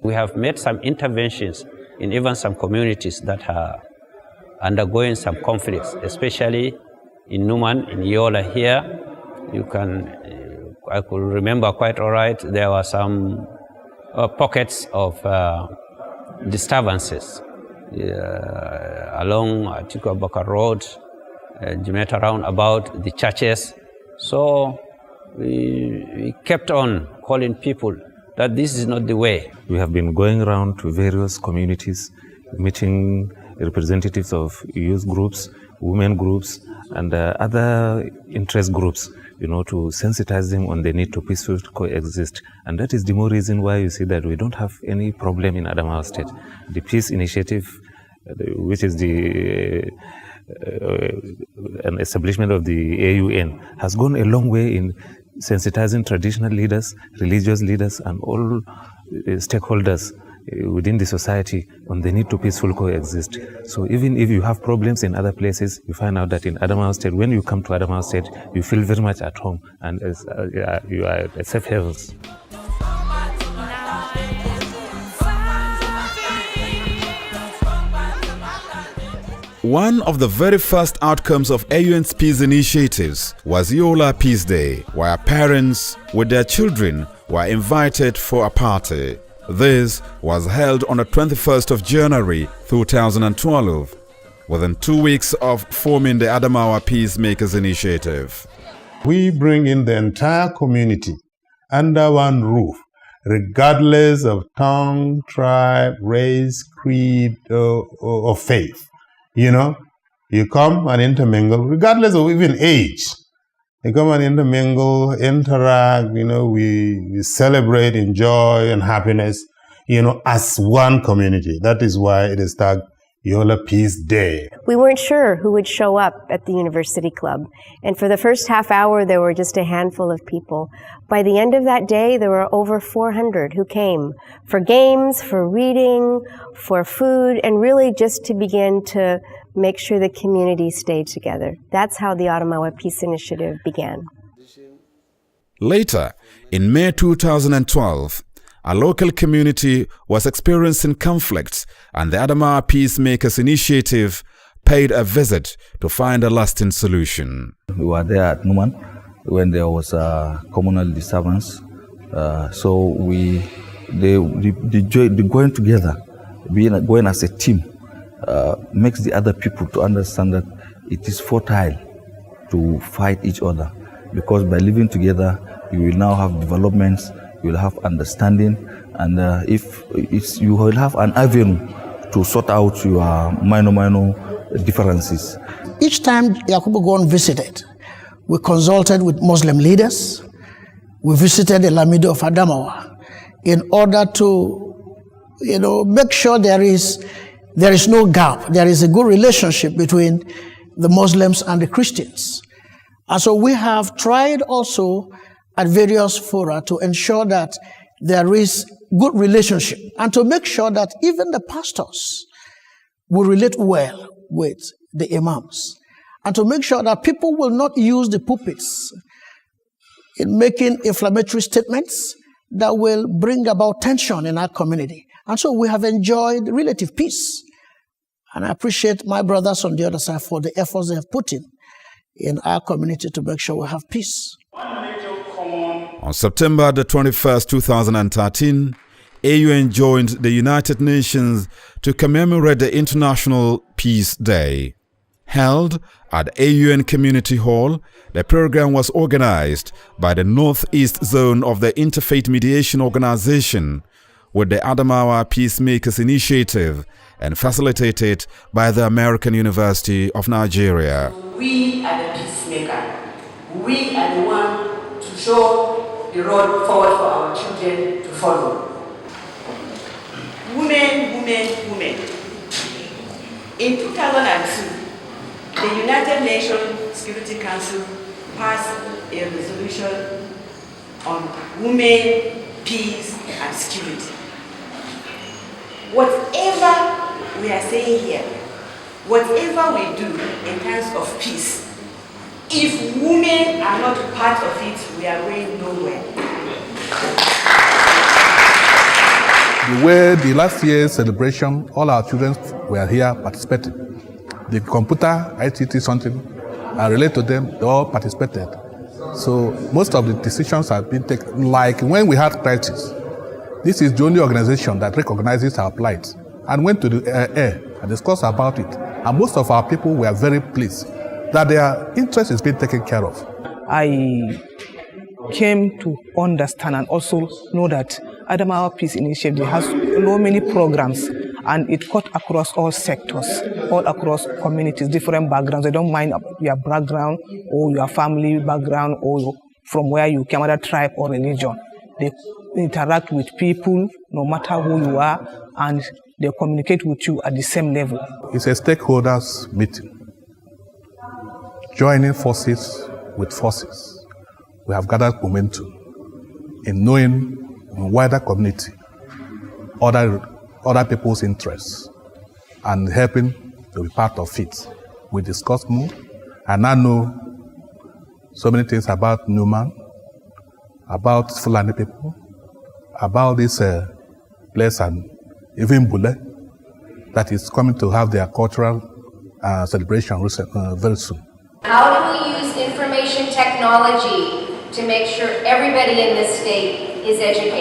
We have made some interventions in even some communities that are undergoing some conflicts, especially in Numan, in Yola here. I could remember quite all right, there were some pockets of disturbances along Atiku Abubakar Road, Jimeta roundabout, the churches. So we kept on calling people that this is not the way. We have been going around to various communities, meeting representatives of youth groups, women groups, and other interest groups, to sensitize them on the need to peacefully coexist. And that is the more reason why you see that we don't have any problem in Adamawa State. The Peace Initiative, which is an establishment of the AUN, has gone a long way in sensitizing traditional leaders, religious leaders, and all stakeholders within the society on the need to peacefully coexist. So even if you have problems in other places, you find out that in Adamawa State, when you come to Adamawa State, you feel very much at home and you are at safe havens. One of the very first outcomes of AUN's peace initiatives was Yola Peace Day, where parents with their children were invited for a party. This was held on the 21st of January 2012, within 2 weeks of forming the Adamawa Peacemakers initiative. We bring in the entire community under one roof, regardless of tongue, tribe, race, creed, or faith. You come and intermingle, regardless of even age. You come and intermingle, interact, we celebrate, enjoy, and happiness, as one community. That is why it is tagged Yola Peace Day. We weren't sure who would show up at the University Club. And for the first half hour, there were just a handful of people. By the end of that day, there were over 400 who came for games, for reading, for food, and really just to begin to make sure the community stayed together. That's how the Adamawa Peace Initiative began. Later, in May 2012, a local community was experiencing conflicts, and the Adamawa Peacemakers initiative paid a visit to find a lasting solution. We were there at Numan when there was a communal disturbance. So they going together, going as a team, makes the other people to understand that it is futile to fight each other, because by living together, you will now have developments, you will have understanding, and you will have an avenue to sort out your minor differences. Each time Yakubu Gowon visited, we consulted with Muslim leaders. We visited the Lamido of Adamawa in order to, make sure there is no gap. There is a good relationship between the Muslims and the Christians. And so we have tried also at various fora to ensure that there is good relationship and to make sure that even the pastors will relate well with the imams, and to make sure that people will not use the pulpits in making inflammatory statements that will bring about tension in our community. And so we have enjoyed relative peace. And I appreciate my brothers on the other side for the efforts they have put in our community to make sure we have peace. On September the 21st, 2013, AUN joined the United Nations to commemorate the International Peace Day. Held at AUN Community Hall, the program was organized by the Northeast Zone of the Interfaith Mediation Organization with the Adamawa Peacemakers Initiative and facilitated by the American University of Nigeria. We are the peacemaker. We are the one to show the road forward for our children to follow. Women. In 2002, the United Nations Security Council passed a resolution on women, peace, and security. Whatever we are saying here, whatever we do in terms of peace, if women are not part of it, we are going nowhere. The way the last year's celebration, all our children were here participating. The computer, ICT, something, I relate to them, they all participated. So most of the decisions have been taken, like when we had crisis. This is the only organization that recognizes our plight and went to the air and discussed about it. And most of our people were very pleased that their interest is being taken care of. I came to understand and also know that Adamawa Peace Initiative has so many programs, and it cut across all sectors, all across communities, different backgrounds. They don't mind your background or your family background or from where you came, other tribe or religion. They interact with people no matter who you are, and they communicate with you at the same level. It's a stakeholders meeting, joining forces with forces. We have gathered momentum in knowing in wider community other people's interests and helping to be part of it. We discussed more, and I know so many things about Newman, about Fulani people, about this place, and even Bule, that is coming to have their cultural celebration very soon. How do we use information technology to make sure everybody in this state is educated?